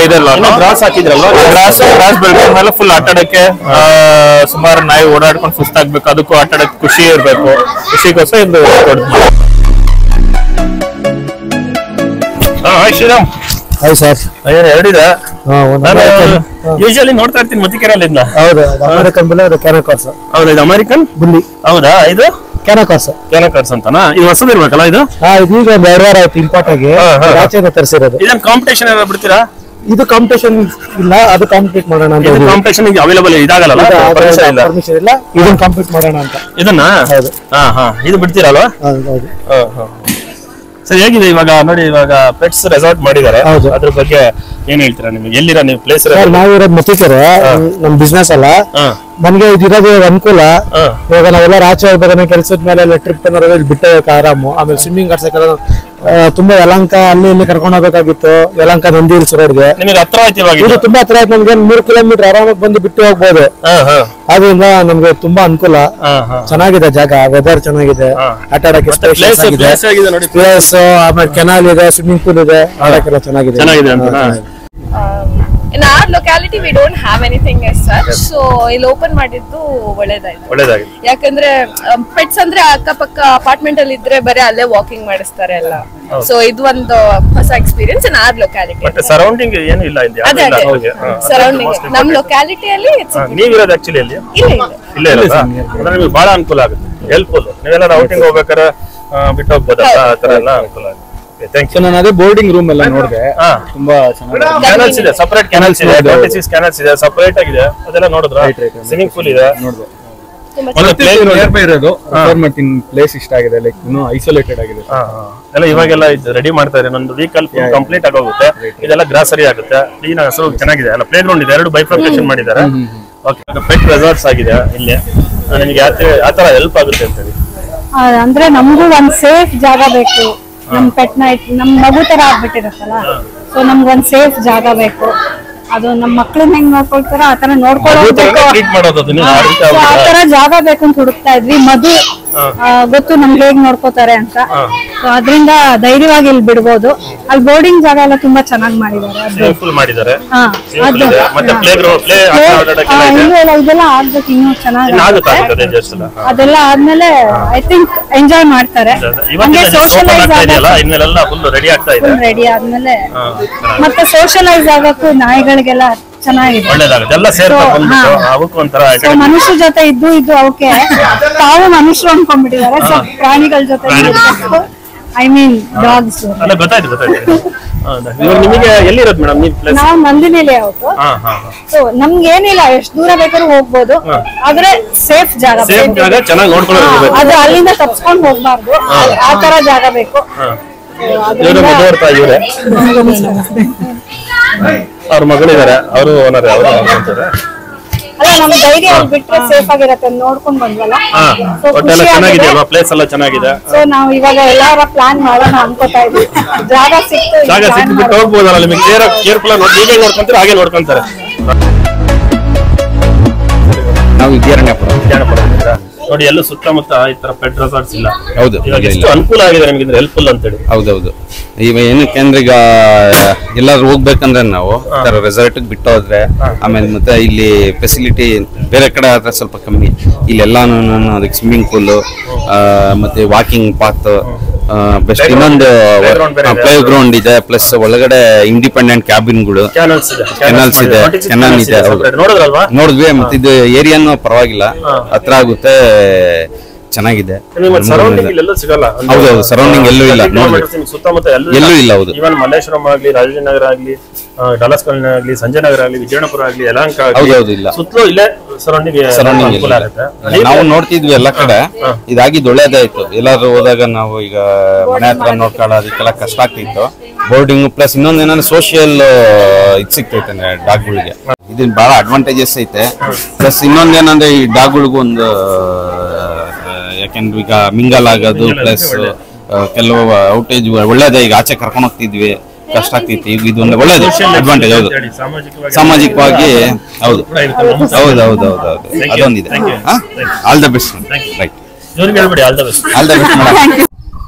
ಇದೆಲ್ಲ ಗ್ರಾಸ್ ಹಾಕಿದ್ರಲ್ವಾ? ಗ್ರಾಸ್ ಬೆಳ್ಕೊಂಡ್ಮೇಲೆ ಫುಲ್ ಆಟಾಡಕ್ಕೆ. ಸುಮಾರು ನಾಯಿ ಓಡಾಡ್ಕೊಂಡು ಸುಸ್ತಾಗ್ಬೇಕು, ಅದಕ್ಕೂ ಆಟಾಡಕ್ಕೆ ಖುಷಿ ಇರ್ಬೇಕು. ಖುಷಿಗೋಸ್ಕರ ಇದು ಶ್ರೀರಾಮ್. ಹೌದು ಸರ್. ಹೇಳಿದೆ ಯೂಶಲಿ ನೋಡ್ತಾ ಇರ್ತೀನಿ ಮತ್ತಿಕೆರೆಯಲ್ಲಿಂದ. ಹೌದು, ಅಮೆರಿಕನ್ ಬುಲ್ಲಿ, ಅದು ಕ್ಯಾನಕಾರ್ಸ್. ಹೌದಾ, ಇದು ಅಮೆರಿಕನ್ ಬುಲ್ಲಿ. ಹೌದಾ, ಇದು ಕ್ಯಾನಕಾರ್ಸ್ ಅಂತನಾ? ಇದು ಹೊಸದಿರ್ಬೇಕಲ್ಲ ಇದು? ಇದೀಗ 2 ವಾರ ಆಯ್ತು ಇಂಪೋರ್ಟ್ ಆಗಿ, ಆಚೆಯಿಂದ ತರಿಸಿರೋದು. ಇದನ್ನ ಕಾಂಪಿಟೇಷನ್ ಏನಾದ್ರು ಬಿಡ್ತೀರಾ? ಇದು ಕಾಂಪಿಟೇಷನ್ ಇಲ್ಲ, ಅದು ಕಾಂಪಿಟೇಟ್ ಮಾಡೋಣ ಅಂತ. ಕಾಂಪಿಟೇಷನ್ ಅವೈಲೇಬಲ್ ಇದಾಗಲ್ಲ, ಪರ್ಮಿಷನ್ ಇಲ್ಲ. ಇದನ್ನ ಕಾಂಪಿಟ್ ಮಾಡೋಣ ಅಂತ. ಇದನ್ನ? ಹೌದು. ಇದು ಬಿಡ್ತೀರಲ್ವಾ? ಹೌದು. ಸರ್, ಹೇಗಿದೆ ಇವಾಗ ನೋಡಿ, ಇವಾಗ ಪೆಟ್ಸ್ ರೆಸಾರ್ಟ್ ಮಾಡಿದ್ದಾರೆ, ಅದ್ರ ಬಗ್ಗೆ ಏನ್ ಹೇಳ್ತೀರಾ? ನಿಮ್ಗೆ ಎಲ್ಲಿರ ನೀವು ಪ್ಲೇಸ್? ನಾವಿರೋದು ಮತ್ತಿಕೆರೆ, ನಮ್ ಬಿಸ್ನೆಸ್ ಅಲ್ಲ. ನಮ್ಗೆ ಇದಿರೋದು ಅನುಕೂಲ. ಇವಾಗ ನಾವೆಲ್ಲ ಆಚೆ ಹೋಗ್ಬೇಕಾದ್ರೆ ಕೆಲ್ಸದ ಮೇಲೆ ಟ್ರಿಪ್ ಏನಾದ್ರು ಬಿಟ್ಟು ಆರಾಮು. ಆಮೇಲೆ ಸ್ವಿಮ್ಮಿಂಗ್ ಆಡ್ಸಕ್ಕೆಲ್ಲ ತುಂಬಾ ಯಲಹಂಕ ಅಲ್ಲಿ ಇಲ್ಲಿ ಕರ್ಕೊಂಡು ಹೋಗ್ಬೇಕಾಗಿತ್ತು, ಯಲಹಂಕ ನಂದಿ ಹಿಲ್ಸ್ ರೋಡ್ಗೆ. ನಿಮಗೆ ಹತ್ರ ಆಯ್ತು ಇವಾಗ ಇದು ತುಂಬಾ ಹತ್ರ ಆಯ್ತು ನಮ್ಗೆ, 3 ಕಿಲೋಮೀಟರ್ ಆರಾಮಾಗಿ ಬಂದು ಬಿಟ್ಟು ಹೋಗ್ಬೋದು. ಅದರಿಂದ ನಮ್ಗೆ ತುಂಬಾ ಅನುಕೂಲ. ಚೆನ್ನಾಗಿದೆ ಜಾಗ, ವೆದರ್ ಚೆನ್ನಾಗಿದೆ, ಆಟ ಆಡಕ್ಕೆ ಪ್ಲೇಸ್, ಆಮೇಲೆ ಕೆನಾಲ್ ಇದೆ, ಸ್ವಿಮ್ಮಿಂಗ್ ಪೂಲ್ ಇದೆ, ಆಡಕ್ಕೆಲ್ಲ ಚೆನ್ನಾಗಿದೆ. In our locality we don't have anything as such, so ಇಲ್ಲಿ ಓಪನ್ ಮಾಡಿದ್ದು ಒಳ್ಳೇದಾಯ್ತು. ಯಾಕಂದ್ರೆ ಪೆಟ್ಸ್ ಅಂದ್ರೆ ಅಕ್ಕಪಕ್ಕ ಅಪಾರ್ಟ್ಮೆಂಟ್ ಅಲ್ಲಿ ಇದ್ರೆ ಬರೀ ಅಲ್ಲೇ ವಾಕಿಂಗ್ ಮಾಡಿಸ್ತಾರೆ ಎಲ್ಲ. ಸೊ ಇದು ಒಂದು ಹೊಸ experience in our locality. Surrounding ಏನು ಇಲ್ಲ ಇಲ್ಲಿ. ಸರೌಂಡಿಂಗ್ ನಮ್ ಲೊಕ್ಯಾಲಿಟಿಯಲ್ಲಿ ನೀವಿರೋದು ಆಕ್ಚುಲಿ ಅಲ್ಲಿ ಇಲ್ಲ ನಿಮಗೆ ಬಹಳ ಅನುಕೂಲ ಆಗುತ್ತೆ, ಹೆಲ್ಪ್ಫುಲ್. ನೀವೆಲ್ಲ ಔಟಿಂಗ್ ಹೋಗ್ಬೇಕಾದ್ರೆ ಬಿಟ್ಟು ಹೋಗ್ಬೋದಲ್ಲ, ಆ ತರ ಎಲ್ಲ ಅನುಕೂಲ ಆಗುತ್ತೆ. ನಾನು ಅದೇ ಬೋರ್ಡಿಂಗ್ ರೂಮ್ ಎಲ್ಲ ನೋಡಿದೆ, ತುಂಬಾ ಚೆನ್ನಾಗಿದೆ. ಕ್ಯಾನಲ್ಸ್ ಇದೆ, ಸಪರೇಟ್ ಕ್ಯಾನಲ್ಸ್ ಇದೆ, 26 ಕ್ಯಾನಲ್ಸ್ ಇದೆ, ಸಪರೇಟ್ ಆಗಿದೆ. ಅದೆಲ್ಲ ನೋಡಿದ್ರ? ಸ್ವಿಮ್ಮಿಂಗ್ ಪೂಲ್ ಇದೆ, ನೋಡಿದೆ. ನಿಯರ್ ಬೈ ಇರೋದು ಗವರ್ನಮೆಂಟ್ ಪ್ಲೇಸ್ ಇಷ್ಟ ಆಗಿದೆ, ಲೈಕ್ ಇನ್ನೂ ಐಸೋಲೇಟೆಡ್ ಆಗಿದೆ ಎಲ್ಲ. ಇವಾಗೆಲ್ಲ ರೆಡಿ ಮಾಡ್ತಾ ಇದೆ, ಒಂದು ವೀಕಲ್ ಕಂಪ್ಲೀಟ್ ಆಗೋಗುತ್ತೆ. ಇದೆಲ್ಲ ಗ್ರಾಸರಿ ಆಗುತ್ತೆ, ಕ್ಲೀನ್ ಹಸು ಚೆನ್ನಾಗಿದೆ. ಎಲ್ಲ ಪ್ಲೇ ಗ್ರೌಂಡ್ ಇದೆ, 2 ಬೈಫರ್ಕೇಶನ್ ಮಾಡಿದ್ದಾರೆ. ಪೆಟ್ ರೆಸಾರ್ಟ್ಸ್ ಆಗಿದೆ ಇಲ್ಲಿ. ನಿಮಗೆ ಯಾವ ತರ ಹೆಲ್ಪ್ ಆಗುತ್ತೆ ಅಂತ ಹೇಳಿ ಅಂದ್ರೆ ನಮಗೂ ಒಂದ್ ಸೇಫ್ ಜಾಗ ಬೇಕು. ನಮ್ ಪೆಟ್ ನ ನಮ್ ಮಗು ತರ ಆಗ್ಬಿಟ್ಟಿರತ್ತಲ್ಲ, ಸೊ ನಮ್ಗೊಂದ್ ಸೇಫ್ ಜಾಗ ಬೇಕು. ಅದು ನಮ್ ಮಕ್ಳನ್ನ ಹೆಂಗ್ ನೋಡ್ಕೊಳ್ತಾರ ಆತರ ನೋಡ್ಕೊಳ್ಳೋದು, ಆತರ ಜಾಗ ಬೇಕು ಅಂತ ಹುಡುಕ್ತಾ ಇದ್ವಿ. ಮಧು ಗೊತ್ತು ನಮ್ಗೆ ಹೇಗ್ ನೋಡ್ಕೋತಾರೆ ಅಂತ, ಅದ್ರಿಂದ ಧೈರ್ಯವಾಗಿ ಇಲ್ಲಿ ಬಿಡ್ಬೋದು. ಅಲ್ಲಿ ಬೋರ್ಡಿಂಗ್ ಜಾಗ ಎಲ್ಲ ತುಂಬಾ ಚೆನ್ನಾಗಿ ಮಾಡಿದ್ದಾರೆ. ಇದೆಲ್ಲ ಆಗ್ಬೇಕು, ಇನ್ನೂ ಚೆನ್ನಾಗಿ ಅದೆಲ್ಲ ಆದ್ಮೇಲೆ ಐ ಥಿಂಕ್ ಎಂಜಾಯ್ ಮಾಡ್ತಾರೆ. ರೆಡಿ ಆದ್ಮೇಲೆ ಮತ್ತೆ ಸೋಷಲೈಸ್ ಆಗಕ್ಕೂ ನಾಯಿಗಳಿಗೆಲ್ಲ ಚೆನ್ನಾಗಿದೆ. ಮನುಷ್ಯ ಜೊತೆ ಇದ್ದು ಅವಕ್ಕೆ ತಾವು ಮನುಷ್ಯರು ಅನ್ಕೊಂಡ್ಬಿಟ್ಟಿದ್ದಾರೆ. ಸೊ ಪ್ರಾಣಿಗಳ ಜೊತೆ ಐ ಮೀನ್ ಡಾಗ್ಸ್. ನಾವು ನಂದಿನಿ ಲೇಔಟ್. ಸೊ ನಮ್ಗೆ ಏನಿಲ್ಲ, ಎಷ್ಟು ದೂರ ಬೇಕಾದ್ರೂ ಹೋಗ್ಬೋದು, ಆದ್ರೆ ಸೇಫ್ ಜಾಗ. ಅದು ಅಲ್ಲಿಂದ ತಪ್ಸ್ಕೊಂಡ್ ಹೋಗ್ಬಾರ್ದು, ಆ ತರ ಜಾಗ ಬೇಕು. ಅವ್ರ ಮಗಳಿದ್ದಾರೆ, ಅವರು ಓನರ್. ಅಲ್ಲ ನಮ್ ಧೈರ್ಯ ಬಿಟ್ರೆ ಸೇಫ್ ಆಗಿರತ್ತೆ ನೋಡ್ಕೊಂಡ್ ಬಂದ್ವಲ್ಲ. ಚೆನ್ನಾಗಿದೆ, ಪ್ಲೇಸ್ ಎಲ್ಲ ಚೆನ್ನಾಗಿದೆ. ಸೊ ನಾವು ಇವಾಗ ಎಲ್ಲಾರ ಪ್ಲಾನ್ ಮಾಡೋಣ ಅನ್ಕೋತಾ ಇದ್ವಿ. ಜಾಗ ಸಿಕ್ತು ಹೋಗ್ಬೋದಲ್ಲ ನಿಮಗೆ. ಕೇರ್ಫುಲ್ ಆಗಿ ನೋಡ್ಕೊಂತಾರೆ, ಹಾಗೆ ನೋಡ್ಕೊಂತಾರೆ. ನಾವು ವಿದ್ಯಾರಣ್ಯಪುರ ನೋಡಿ, ಎಲ್ಲೂ ಸುತ್ತಮುತ್ತ ಈ ತರ ಪೆಟ್ ರೆಸಾರ್ಟ್ಸ್ ಇಲ್ಲ. ಹೌದು, ಎಷ್ಟು ಅನುಕೂಲ ಆಗಿದೆ ನಿಮಗೆ, ಹೆಲ್ಪ್ಫುಲ್ ಅಂತ ಹೇಳಿ. ಹೌದೌದು. ಈಗ ಏನಕ್ಕೆ ಅಂದ್ರೆ ಈಗ ಎಲ್ಲಾದ್ರೂ ಹೋಗ್ಬೇಕಂದ್ರೆ ನಾವು ತರ ರೆಸಾರ್ಟ್ ಬಿಟ್ಟು ಹೋದ್ರೆ, ಆಮೇಲೆ ಮತ್ತೆ ಇಲ್ಲಿ ಫೆಸಿಲಿಟಿ ಬೇರೆ ಕಡೆ ಆದ್ರೆ ಸ್ವಲ್ಪ ಕಮ್ಮಿ. ಇಲ್ಲೆಲ್ಲಾನು ಅದಕ್ಕೆ ಸ್ವಿಮ್ಮಿಂಗ್ ಪೂಲ್, ಮತ್ತೆ ವಾಕಿಂಗ್ ಪಾತ್, ಬೆಸ್ಟ್ ಇನ್ನೊಂದು ಪ್ಲೇ ಗ್ರೌಂಡ್ ಇದೆ, ಪ್ಲಸ್ ಒಳಗಡೆ ಇಂಡಿಪೆಂಡೆಂಟ್ ಕ್ಯಾಬಿನ್ಗಳು, ಕೆನಲ್ಸ್ ಇದೆ, ಕೆನಾಲ್ ಇದೆ. ನೋಡಿದ್ವಿ. ಮತ್ತೆ ಇದು ಏರಿಯಾನು ಪರವಾಗಿಲ್ಲ, ಹತ್ರ ಆಗುತ್ತೆ, ಚೆನ್ನಾಗಿದೆ. ಹೌದೌದು, ಸರೌಂಡಿಂಗ್ ಎಲ್ಲೂ ಇಲ್ಲ, ಸುತ್ತಮುತ್ತ ಎಲ್ಲೂ ಇಲ್ಲ. ಹೌದು, ಇವನ್ ಮಲ್ಲೇಶ್ವರಂ ಆಗ್ಲಿ, ರಾಜನಗರ ಆಗ್ಲಿ, ಡಲಸ್ ಕಾಲೋನಿ ಆಗ್ಲಿ, ಸಂಜಯ್ ನಗರ ಆಗ್ಲಿ, ವಿಜಯನಗರ ಆಗ್ಲಿ, ಯಲಹಂಕ ಆಗ್ಲಿ, ಸುತ್ತಲೂ ಇಲ್ಲೇ ಸರೌಂಡಿಂಗ್ ನಾವು ನೋಡ್ತಿದ್ವಿ ಎಲ್ಲ ಕಡೆ. ಇದಾಗಿದ್ದು ಒಳ್ಳೇದಾಯ್ತು. ಎಲ್ಲಾದ್ರೂ ಹೋದಾಗ ನಾವು ಈಗ ಮನೆ ಹತ್ರ ನೋಡ್ಕೊಳ್ಳೋದಕ್ಕೆಲ್ಲ ಕಷ್ಟ ಆಗ್ತಿತ್ತು. ಬೋರ್ಡಿಂಗ್ ಪ್ಲಸ್ ಇನ್ನೊಂದ್ ಏನಂದ್ರೆ ಸೋಷಿಯಲ್ ಇದು ಸಿಗ್ತೈತೆ ಡಾಗ್ಗಳಿಗೆ. ಇದನ್ ಬಹಳ ಅಡ್ವಾಂಟೇಜಸ್ ಐತೆ. ಪ್ಲಸ್ ಇನ್ನೊಂದೇನಂದ್ರೆ ಈ ಡಾಗ್ಗಳಿಗೂ ಒಂದು, ಯಾಕೆಂದ್ರೆ ಈಗ ಮಿಂಗಲ್ ಆಗೋದು, ಪ್ಲಸ್ ಕೆಲವು ಔಟೇಜ್ ಒಳ್ಳೇದೇ. ಈಗ ಆಚೆ ಕರ್ಕೊಂಡು ಹೋಗ್ತಿದ್ವಿ, ಕಷ್ಟ ಆಗ್ತಿತ್ತು. ಈಗ ಇದೊಂದು ಒಳ್ಳೇದು ಅಡ್ವಾಂಟೇಜ್. ಹೌದು, ಸಾಮಾಜಿಕವಾಗಿ. ಹೌದು ಹೌದು ಹೌದು ಹೌದು ಹೌದು, ಅದೊಂದಿದೆ. All the best. Right, all the best madam.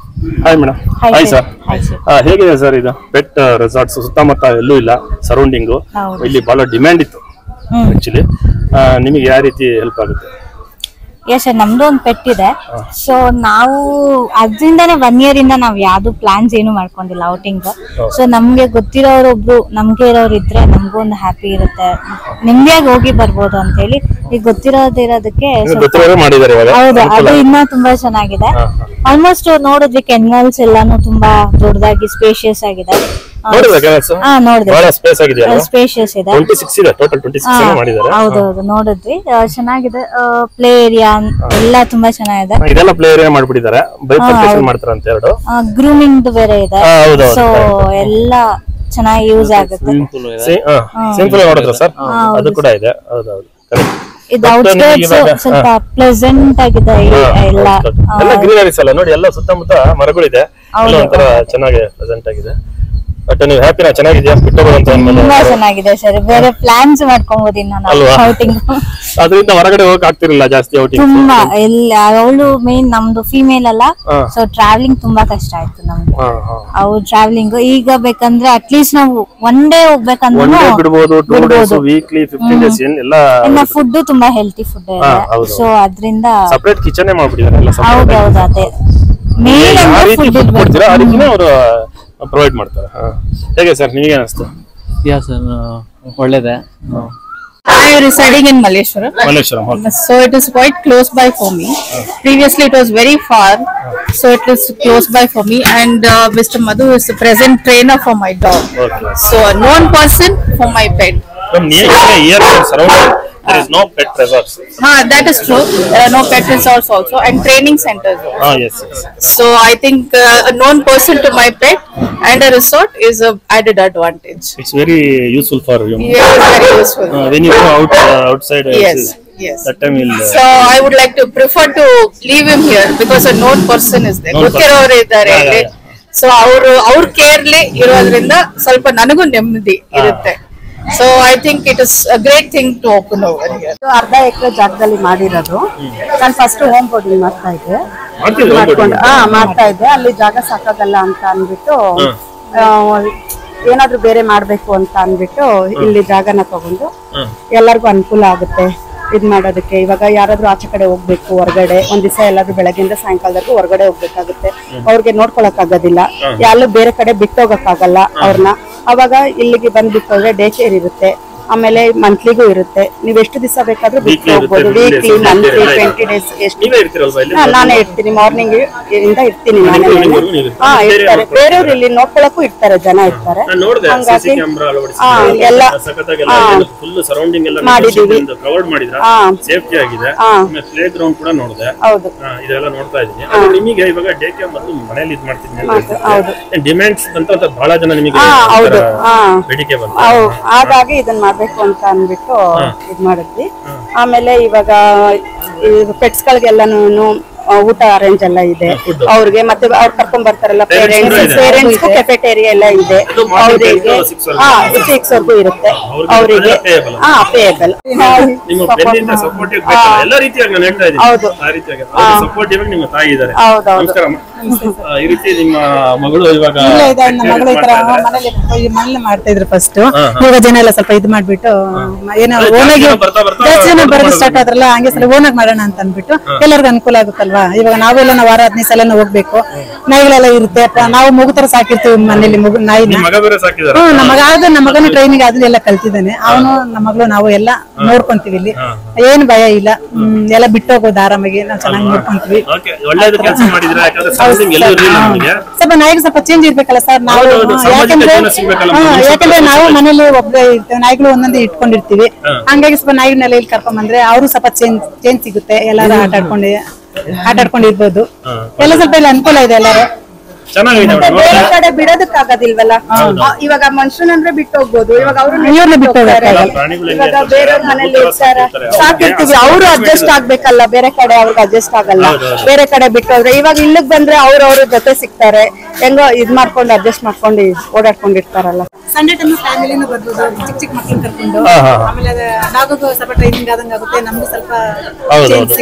Hi madam. Hi sir. ಹೇಗಿದೆ ಸರ್ ಇದು ಪೆಟ್ ರೆಸಾರ್ಟ್ಸ್? ಸುತ್ತಮುತ್ತ ಎಲ್ಲೂ ಇಲ್ಲ ಸರೌಂಡಿಂಗು, ಇಲ್ಲಿ ಬಹಳ ಡಿಮ್ಯಾಂಡ್ ಇತ್ತು ಆಕ್ಚುಲಿ. ನಿಮಗೆ ಯಾವ ರೀತಿ ಹೆಲ್ಪ್ ಆಗುತ್ತೆ? ಎಸ್ ಸರ್, ನಮ್ದು ಒಂದು ಪೆಟ್ ಇದೆ. ಸೊ ನಾವು ಅದ್ರಿಂದಾನೇ 1 year ಇಂದ ನಾವ್ ಯಾವ್ದು ಪ್ಲಾನ್ಸ್ ಏನು ಮಾಡ್ಕೊಂಡಿಲ್ಲ ಔಟಿಂಗ್. ಸೊ ನಮ್ಗೆ ಗೊತ್ತಿರೋರೊಬ್ರು ನಮ್ಗೆ ಇರೋರು ಇದ್ರೆ ನಮ್ಗೂ ಒಂದು ಹ್ಯಾಪಿ ಇರುತ್ತೆ, ನಿಮ್ದಿಯಾಗಿ ಹೋಗಿ ಬರ್ಬೋದು ಅಂತ ಹೇಳಿ. ಈಗ ಗೊತ್ತಿರೋದಿರೋದಕ್ಕೆ ಹೌದು, ಅದು ಇನ್ನ ತುಂಬಾ ಚೆನ್ನಾಗಿದೆ. ಆಲ್ಮೋಸ್ಟ್ ನೋಡಿದ್ವಿ, ಕೆನಲ್ಸ್ ಎಲ್ಲಾನು ತುಂಬಾ ದೊಡ್ಡದಾಗಿ ಸ್ಪೇಷಿಯಸ್ ಆಗಿದೆ. ಸ್ಪೇಷಿಯಸ್ ಇದೆ. ಹೌದೌದು, ನೋಡಿದ್ವಿ, ಚೆನ್ನಾಗಿದೆ. ಪ್ಲೇ ಏರಿಯಾ ಎಲ್ಲ ತುಂಬಾ ಚೆನ್ನಾಗಿದೆ. ಇದೆಲ್ಲ ಪ್ಲೇ ಏರಿಯಾ ಮಾಡ್ಬಿಟ್ಟಿದ್ದಾರೆ, ಬೈಫರ್ಕೇಶನ್ ಮಾಡ್ತಾರೆ ಅಂತ ಎರಡು. ಗ್ರೂಮಿಂಗ್ ಬೇರೆ ಇದೆ, ಸೊ ಎಲ್ಲ ಚೆನ್ನಾಗಿ ಯೂಸ್ ಆಗುತ್ತೆ. ಸಿಂಪಲ್ ನೋಡಿದ್ರ ಸರ್, ಅದು ಕೂಡ ಇದೆ. ಹೌದೌದು, ಕರೆಕ್ಟ್. ಇದು ಔಟ್ಸ್ಕರ್ಟ್ಸ್ ಸ್ವಲ್ಪ ಪ್ಲೆಸೆಂಟ್ ಆಗಿದೆ ಎಲ್ಲ ಗ್ರೀನರೀಸ್ ಅಲ್ಲ ನೋಡಿ, ಎಲ್ಲ ಸುತ್ತಮುತ್ತ ಮರಗಳಿದೆ, ಒಂಥರ ಚೆನ್ನಾಗಿ ಪ್ಲೆಸೆಂಟ್ ಆಗಿದೆ. ಬಟ್ ನೀವು ಹ್ಯಾಪಿನಾ? ಚೆನ್ನಾಗಿದೆಯಾ? ಬಿಟ್ಟೋಗೋದಂತ ತುಂಬಾ ಚೆನ್ನಾಗಿದೆ ಸರ್. ಬೇರೆ ಪ್ಲಾನ್ಸ್ ಮಾಡ್ಕೊಬಹುದು ಇನ್ನು ನಾವು ಔಟಿಂಗ್. ಅದರಿಂದ ಹೊರಗಡೆ ಹೋಗಕ್ ಆಗ್ತಿರಲಿಲ್ಲ ಜಾಸ್ತಿ ಔಟಿಂಗ್. ತುಂಬಾ ಇಲ್ಲ, ಅವಳು ಮೇನ್ ನಮ್ದು ಫಿಮೇಲ್ ಅಲ್ಲ, ಸೊ ಟ್ರಾವೆಲಿಂಗ್ ತುಂಬಾ ಕಷ್ಟ ಆಯ್ತು ನಮ್ಗೆ. ಅವ್ರು ಟ್ರಾವೆಲಿಂಗ್ ಈಗ ಬೇಕಂದ್ರೆ ಅಟ್ಲೀಸ್ಟ್ ನಾವು ಒನ್ ಡೇ ಹೋಗ್ಬೇಕಂದ್ರೆ ಬಿಡಬಹುದು, 2 days ವೀಕ್ಲಿ 15 days ಎಲ್ಲ ಫುಡ್ ತುಂಬಾ ಹೆಲ್ತಿ ಫುಡ್ ಇದೆ. ಸೊ ಅದರಿಂದ ಸಪರೇಟ್ ಕಿಚನ್ ಮಾಡ್ಬಿಟ್ಟಿದ್ದಾರೆ ಎಲ್ಲ. ಹೌದೌದು, ಅದೇ ಮೇನ್ ಫುಡ್ ಕೊಡ್ತೀರಾ, ಆ ರೀತಿನೇ ಅವರು ಪ್ರೊವೈಡ್ ಮಾಡ್ತಾರೆ. ಹೇಗೆ ಸರ್, ನಿಮಗೆ ಅನಿಸ್ತು? ಯಾ ಸರ್, ಒಳ್ಳೆದೇ. I am residing in Malleshwaram. So it is quite close by for me. Previously it was very far, so it is close by for me. And Mr. Madhu is the present trainer for my dog. So a known person for my pet. From here surrounding, there is no pet resorts. That is true. There are no pet resorts also, and training centers also. Yes. So I think a known person to my pet and a resort is a added advantage. It's very useful for you. Yeah, very useful. When you go outside, yes. That time we'll. So I would like to prefer to leave him here because a known person is there. ಗೊತ್ತಿರೋರು ಇದ್ದಾರೆ ಇಲ್ಲಿ. So ಅವ್ರ ಕೇರ್ಲಿ ಇರೋದ್ರಿಂದ ಸ್ವಲ್ಪ ನನಗೂ ನೆಮ್ಮದಿ ಇರುತ್ತೆ. So I think it is a great thing to open over here. ಅರ್ಧ ಎಕರೆ ಜಾಗದಲ್ಲಿ ಮಾಡಿರೋದು. ನಾನು ಫಸ್ಟ್ ಹೋಮ್ ಬೋರ್ಡಿಂಗ್ ಮಾಡ್ತಾ ಇದ್ದೆ. ಮಾಡ್ತಾ ಇದ್ದೆ. ಅಲ್ಲಿ ಜಾಗ ಸಾಕಾಗಲ್ಲ ಅಂತ ಅಂದ್ಬಿಟ್ಟು ಏನಾದ್ರೂ ಬೇರೆ ಮಾಡ್ಬೇಕು ಅಂತ ಅಂದ್ಬಿಟ್ಟು ಇಲ್ಲಿ ಜಾಗನ ತಗೊಂಡು ಎಲ್ಲರಿಗೂ ಅನುಕೂಲ ಆಗುತ್ತೆ ಇದ್ ಮಾಡೋದಕ್ಕೆ. ಇವಾಗ ಯಾರಾದ್ರೂ ಆಚೆ ಕಡೆ ಹೋಗ್ಬೇಕು ಹೊರಗಡೆ, ಒಂದ್ ದಿವಸ ಎಲ್ಲಾದ್ರೂ ಬೆಳಗ್ಗೆಯಿಂದ ಸಾಯಂಕಾಲದವರೆಗೂ ಹೊರಗಡೆ ಹೋಗ್ಬೇಕಾಗುತ್ತೆ, ಅವ್ರಿಗೆ ನೋಡ್ಕೊಳಕ್ ಆಗೋದಿಲ್ಲ, ಎಲ್ಲೂ ಬೇರೆ ಕಡೆ ಬಿಟ್ಟೋಗಕ್ ಆಗಲ್ಲ ಅವ್ರನ್ನ. ಅವಾಗ ಇಲ್ಲಿಗೆ ಬಂದ್ ಬಿಟ್ಟೋದ್ರೆ ಡೇ ಕೇರ್ ಇರುತ್ತೆ, ಆಮೇಲೆ ಮಂತ್ಲಿಗೂ ಇರುತ್ತೆ. ನೀವ್ ಎಷ್ಟು ದಿವಸ ಬೇಕಾದ್ರೂ ಬಿಟ್ಟು ಹೋಗ್ಬೋದು, ವೀಕ್ಲಿ, ಮಂತ್ಲಿ, 20 days ಎಷ್ಟು. ನಾನೇ ಇರ್ತೀನಿ, ಮಾರ್ನಿಂಗ್ ಇಂದ ಇರ್ತೀನಿ ನಾನೇ. ಇರ್ತಾರೆ ಬೇರೆಯವ್ರು, ಇಲ್ಲಿ ನೋಡ್ಕೊಳಕ್ಕೂ ಇರ್ತಾರೆ, ಜನ ಇರ್ತಾರೆ. ಹಂಗಾಗಿ ಎಲ್ಲ ಮಾಡಿದೀವಿ. ಸೇಫ್ಟಿ ಆಗಿದೆ, ಪ್ಲೇ ಗ್ರೌಂಡ್ ಕೂಡ ನೋಡಿದೆ. ಹೌದು, ಇದೆಲ್ಲ ನೋಡ್ತಾ ಇದೀನಿ. ನಿಮಗೆ ಇವಾಗ ಡೇ ಕೇರ್ ಮತ್ತು ಮನೇಲಿ ಇದ್ ಮಾಡ್ತೀನಿ ಡಿಮ್ಯಾಂಡ್ಸ್ ಅಂತ ಬಹಳ ಜನ ನಿಮಗೆ ಬೇಡಿಕೆ ಬಂತು, ಹಾಗಾಗಿ ಇದನ್ನ ಮಾಡ್ಬೇಕು ಅಂತ ಅನ್ಬಿಟ್ಟು ಇದ್ ಮಾಡಿದ್ವಿ. ಆಮೇಲೆ ಇವಾಗ ಪೆಟ್ಸ್ ಗಳಿಗೆಲ್ಲಾನು ಊಟ ಅರೇಂಜ್ ಎಲ್ಲ ಇದೆ ಅವ್ರಿಗೆ. ಮತ್ತೆ ಅವ್ರು ಕರ್ಕೊಂಡ್ ಬರ್ತಾರಲ್ಲ ಪೇರೆಂಟ್ಸ್ ಕೆಫೆಟೇರಿಯಾ ಎಲ್ಲ ಇದೆ ಅವರಿಗೆ. 6 ವರ್ಗೂ ಇರುತ್ತೆ ಅವರಿಗೆ. ಪೇಯಬಲ್. ಹೌದು, ಈ ರೀತಿ ನಿಮ್ಮ ಮಗಳು ಇವಾಗ ಮಗಳು ಈ ತರ ಮನೇಲಿ ಮಾಡ್ತಾ ಇದ್ರು ಫಸ್ಟ್. ಇವಾಗ ಜನ ಎಲ್ಲ ಸ್ವಲ್ಪ ಇದು ಮಾಡ್ಬಿಟ್ಟು ಏನೋ ಓನಾಗಿ ಜಾಸ್ತಿ ಜನ ಬರೋದು ಸ್ಟಾರ್ಟ್ ಆದ್ರಲ್ಲ, ಹಂಗೆ ಸ್ವಲ್ಪ ಓನಾಗಿ ಮಾಡೋಣ ಅಂತ ಅಂದ್ಬಿಟ್ಟು ಎಲ್ಲರಿಗೂ ಅನುಕೂಲ ಆಗುತ್ತಲ್ವಾ. ಇವಾಗ ನಾವೆಲ್ಲ ನಾವು ವಾರ 15 ಸಲ ಹೋಗ್ಬೇಕು, ನಾಯಿಗಳೆಲ್ಲ ಇರುತ್ತೆ. ನಾವು ಮಗು ತರ ಸಾಕಿರ್ತೀವಿ ಮನೇಲಿ ನಾಯಿನ. ನಮ್ಮ ಮಗನ ಟ್ರೈನಿಂಗ್ ಆದ್ರೆ ಎಲ್ಲ ಕಲ್ತಿದ್ದಾನೆ ಅವನು. ನಮ್ಮ ಮಗಳು ನಾವು ಎಲ್ಲ ನೋಡ್ಕೊಂತೀವಿ, ಇಲ್ಲಿ ಏನ್ ಭಯ ಇಲ್ಲ, ಎಲ್ಲ ಬಿಟ್ಟು ಹೋಗೋದು ಆರಾಮಾಗಿ ನಾವು ಚೆನ್ನಾಗಿ ನೋಡ್ಕೊಂತೀವಿ. ಸ್ವಲ್ಪ ನಾಯಿಗೆ ಸ್ವಲ್ಪ ಚೇಂಜ್ ಇರ್ಬೇಕಲ್ಲ ಸರ್ ನಾವು, ಯಾಕಂದ್ರೆ ನಾವು ಮನೇಲಿ ಒಬ್ಬರೇ ಇರ್ತೇವೆ, ನಾಯಿಗಳು ಒಂದೊಂದೇ ಇಟ್ಕೊಂಡಿರ್ತೀವಿ. ಹಂಗಾಗಿ ಸ್ವಲ್ಪ ನಾಯಿಗಳನ್ನೆಲ್ಲ ಇಲ್ಲಿ ಕರ್ಕೊಂಡ್ ಬಂದ್ರೆ ಅವರು ಸ್ವಲ್ಪ ಚೇಂಜ್ ಸಿಗುತ್ತೆ, ಎಲ್ಲಾರು ಆಟಾಡ್ಕೊಂಡಿರ್ಬೋದು. ಎಲ್ಲ ಸ್ವಲ್ಪ ಇಲ್ಲಿ ಅನುಕೂಲ ಇದೆ ಎಲ್ಲಾರು. ಬೇರೆ ಕಡೆ ಬಿಡೋದಕ್ಕಾಗೋದಿಲ್ವಲ್ಲ. ಇವಾಗ ಮನುಷ್ಯನಂದ್ರೆ ಬಿಟ್ಟು ಹೋಗ್ಬೋದು, ಇವಾಗ ಅವ್ರನ್ನ ಬಿಟ್ಟು ಹೋಗ್ತಾರೆ. ಇವಾಗ ಬೇರೆಯವ್ರ ಮನೇಲಿ ಇರ್ತಾರೆ, ಸಾಕಿರ್ತೀವಿ, ಅವ್ರು ಅಡ್ಜಸ್ಟ್ ಆಗ್ಬೇಕಲ್ಲ, ಬೇರೆ ಕಡೆ ಅವ್ರಿಗೆ ಅಡ್ಜಸ್ಟ್ ಆಗಲ್ಲ. ಬೇರೆ ಕಡೆ ಬಿಟ್ಟೋದ್ರೆ ಇವಾಗ ಇಲ್ಲಿಗ್ ಬಂದ್ರೆ ಅವ್ರ ಜೊತೆ ಸಿಗ್ತಾರೆ, ಹೆಂಗೋ ಇದ್ ಮಾಡ್ಕೊಂಡು ಅಡ್ಜಸ್ಟ್ ಮಾಡ್ಕೊಂಡು ಓಡಾಡ್ಕೊಂಡಿರ್ತಾರಲ್ಲ. ಸಂಡೇ ಟೈಮ್ ಫ್ಯಾಮಿಲಿನೂ ಬರ್ಬೋದು, ಚಿಕ್ಕ ಮಕ್ಕಳನ್ನ ಕರ್ಕೊಂಡು. ಆಮೇಲೆ ಡಾಗೂ ಸ್ವಲ್ಪ ಟ್ರೈನಿಂಗ್ ಆದಂಗ ಆಗುತ್ತೆ, ನಮ್ಗೂ ಸ್ವಲ್ಪ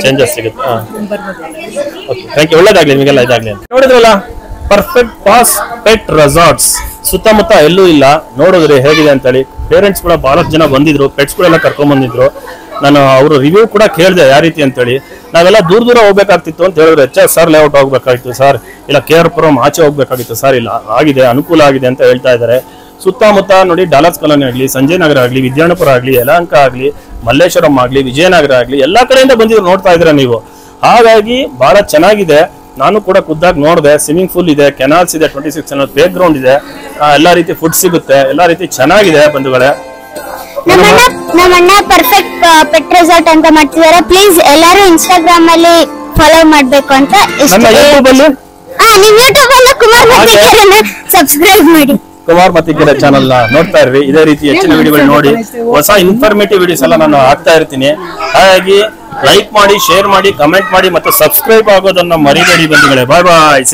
ಚೇಂಜಸ್ ಸಿಗುತ್ತೆ. ಒಳ್ಳೇದಾಗ್ಲಿ ನಿಮಗೆಲ್ಲ ಇದಾಗ್ಲಿ. ನೋಡಿದ್ರಲ್ಲ, ಪರ್ಫೆಕ್ಟ್ ಪಾಸ್ ಪೆಟ್ ರೆಸಾರ್ಟ್ಸ್ ಸುತ್ತಮುತ್ತ ಎಲ್ಲೂ ಇಲ್ಲ. ನೋಡಿದ್ರಿ ಹೇಗಿದೆ ಅಂತ ಹೇಳಿ. ಪೇರೆಂಟ್ಸ್ ಕೂಡ ಬಹಳಷ್ಟು ಜನ ಬಂದಿದ್ರು, ಪೆಟ್ಸ್ ಗಳೆಲ್ಲ ಕರ್ಕೊಂಡ್ ಬಂದಿದ್ರು. ನಾನು ಅವರು ರಿವ್ಯೂ ಕೂಡ ಕೇಳಿದೆ ಯಾವ ರೀತಿ ಅಂತೇಳಿ. ನಾವೆಲ್ಲ ದೂರ ಹೋಗ್ಬೇಕಾಗ್ತಿತ್ತು ಅಂತ ಹೇಳಿದ್ರೆ HR ಲೇಔಟ್ ಹೋಗ್ಬೇಕಾಗಿತ್ತು ಸರ್, ಇಲ್ಲ KR ಪುರಂ ಆಚೆ ಹೋಗ್ಬೇಕಾಗಿತ್ತು ಸರ್, ಇಲ್ಲ ಆಗಿದೆ, ಅನುಕೂಲ ಆಗಿದೆ ಅಂತ ಹೇಳ್ತಾ ಇದ್ದಾರೆ. ಸುತ್ತಮುತ್ತ ನೋಡಿ, ಡಾಲರ್ಸ್ ಕಾಲೋನಿ ಆಗ್ಲಿ, ಸಂಜಯ್ ನಗರ ಆಗ್ಲಿ, ವಿದ್ಯಾನಪುರ ಆಗ್ಲಿ, ಯಲಹಂಕ ಆಗ್ಲಿ, ಮಲ್ಲೇಶ್ವರಂ ಆಗ್ಲಿ, ವಿಜಯನಗರ ಆಗ್ಲಿ, ಎಲ್ಲಾ ಕಡೆಯಿಂದ ಬಂದಿದ್ರು, ನೋಡ್ತಾ ಇದ್ರ ನೀವು. ಹಾಗಾಗಿ ಬಹಳ ಚೆನ್ನಾಗಿದೆ. ನಾನು ಕೂಡ ಖುದ್ದಾಗಿ ನೋಡಿದೆ. ಸ್ವಿಮ್ಮಿಂಗ್ ಪೂಲ್ ಇದೆ, ಕೆನಾಲ್ಸ್ ಇದೆ, 26 ಅನ್ನೋ ಪ್ಲೇ ಗ್ರೌಂಡ್ ಇದೆ, ಎಲ್ಲಾ ರೀತಿ ಫುಡ್ ಸಿಗುತ್ತೆ, ಎಲ್ಲಾ ರೀತಿ ಚೆನ್ನಾಗಿದೆ ಬಂಧುಗಳೇ. ನಮ್ಮಣ್ಣ ಪರ್ಫೆಕ್ಟ್ ಪೆಟ್ ರೆಸಾರ್ಟ್ ಅಂತ ಮಾಡ್ತಿದ್ದಾರೆ. ಪ್ಲೀಸ್ ಎಲ್ಲರೂ ಇನ್ಸ್ಟಾಗ್ರಾಮ್ ಅಲ್ಲಿ ಫಾಲೋ ಮಾಡ್ಬೇಕು ಅಂತ. ನಮ್ಮ ಯೂಟ್ಯೂಬ್ ಅಲ್ಲಿ ನಿಮ್ ಯೂಟ್ಯೂಬ್ ಅಲ್ಲಿ ಕುಮಾರ್ ಸಬ್ಸ್ಕ್ರೈಬ್ ಮಾಡಿ. ಕುಮಾರ್ ಮತ್ತಿಕೆರೆ ಚಾನಲ್ ನೋಡ್ತಾ ಇರ್ರಿ. ಇದೇ ರೀತಿ ಹೆಚ್ಚಿನ ವಿಡಿಯೋಗಳು ನೋಡಿ, ಹೊಸ ಇನ್ಫಾರ್ಮೇಟಿವ್ ವಿಡಿಯೋಸ್ ಎಲ್ಲ ನಾನು ಹಾಕ್ತಾ ಇರ್ತೀನಿ. ಹಾಗಾಗಿ ಲೈಕ್ ಮಾಡಿ, ಶೇರ್ ಮಾಡಿ, ಕಮೆಂಟ್ ಮಾಡಿ ಮತ್ತು ಸಬ್ಸ್ಕ್ರೈಬ್ ಆಗೋದನ್ನ ಮರಿಬೇಡಿ ಬಂಧುಗಳೇ. ಬಾಯ್ ಬಾಯ್.